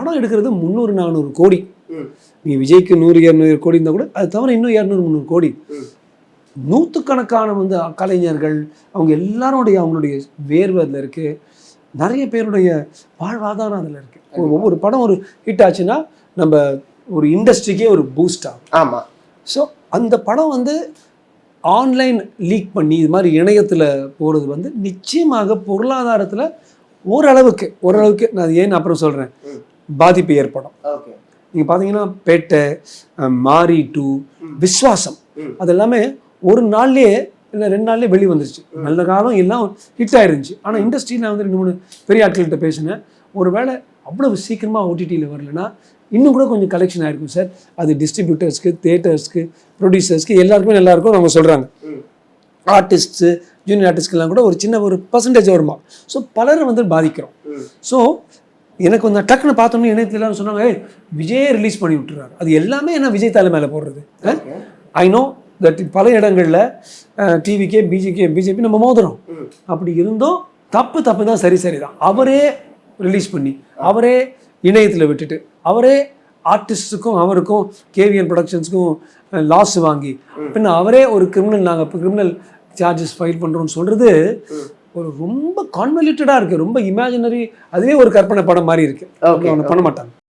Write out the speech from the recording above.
படம் எடுக்கிறது 300-400 கோடி. நீ விஜய்க்கு 100-200 கோடி இருந்தால் கூட அது தவிர இன்னும் 200-300 கோடி. நூற்றுக்கணக்கான வந்து கலைஞர்கள் அவங்க எல்லாருடைய அவங்களுடைய வேர்வை அதில் இருக்குது. நிறைய பேருடைய வாழ்வாதாரம் அதில் இருக்குது. ஒவ்வொரு படம் ஒரு ஹிட் ஆச்சுன்னா நம்ம ஒரு இண்டஸ்ட்ரிக்கே ஒரு பூஸ்ட் ஆகும். ஆமாம். ஸோ அந்த படம் வந்து ஆன்லைன் லீக் பண்ணி இது மாதிரி இணையத்தில் போகிறது வந்து நிச்சயமாக பொருளாதாரத்தில் ஓரளவுக்கு நான் ஏன்னு அப்புறம் சொல்கிறேன் பாதிப்பு ஏற்படும். நீங்கள் பார்த்தீங்கன்னா பேட்டை, மாரி 2, விஸ்வாசம் அது எல்லாமே ஒரு நாள்லேயே இல்லை 2 நாள்லேயே வெளியே வந்துருச்சு. நல்ல காலம் எல்லாம் ஹிட் ஆயிருந்துச்சு. ஆனால் இண்டஸ்ட்ரியில் நான் வந்து 2-3 பெரிய ஆட்கள்கிட்ட பேசினேன். ஒரு வேளை அவ்வளவு சீக்கிரமாக ஓடிடியில் வரலன்னா இன்னும் கூட கொஞ்சம் கலெக்ஷன் ஆகிருக்கும் சார். அது டிஸ்ட்ரிபியூட்டர்ஸ்க்கு, தியேட்டர்ஸ்க்கு, ப்ரொடியூசர்ஸ்க்கு எல்லாருக்கும் அவங்க சொல்கிறாங்க. ஆர்டிஸ்ட்டு, ஜூனியர் ஆர்டிஸ்ட்கெல்லாம் கூட ஒரு சின்ன ஒரு பர்சன்டேஜ் வருமா. ஸோ பலரை வந்து பாதிக்கிறோம். ஸோ எனக்கு வந்து டக்குன்னு பார்த்தோன்னே இணையத்தில் எல்லாரும் சொன்னாங்க, விஜயே ரிலீஸ் பண்ணி விட்டுறாரு. அது எல்லாமே என்ன விஜய் தலை மேலே போடுறது. ஐ நோ தட் பல இடங்களில் டிவிக்கே பிஜேபி நம்ம மோதுறோம். அப்படி இருந்தோம் தப்பு தான், சரி தான். அவரே ரிலீஸ் பண்ணி அவரே இணையத்தில் விட்டுட்டு அவரே ஆர்டிஸ்ட்டுக்கும் அவருக்கும் கேவிஎன் ப்ரொடக்ஷன்ஸுக்கும் லாஸ் வாங்கி பின்ன அவரே ஒரு நாங்கள் இப்போ கிரிமினல் சார்ஜஸ் ஃபைல் பண்ணுறோம்னு சொல்கிறது ஒரு ரொம்ப கான்வல்யூட்டடாக இருக்குது. ரொம்ப இமேஜினரி, அதுவே ஒரு கற்பனை படம் மாதிரி இருக்குது. பண்ண மாட்டாங்க.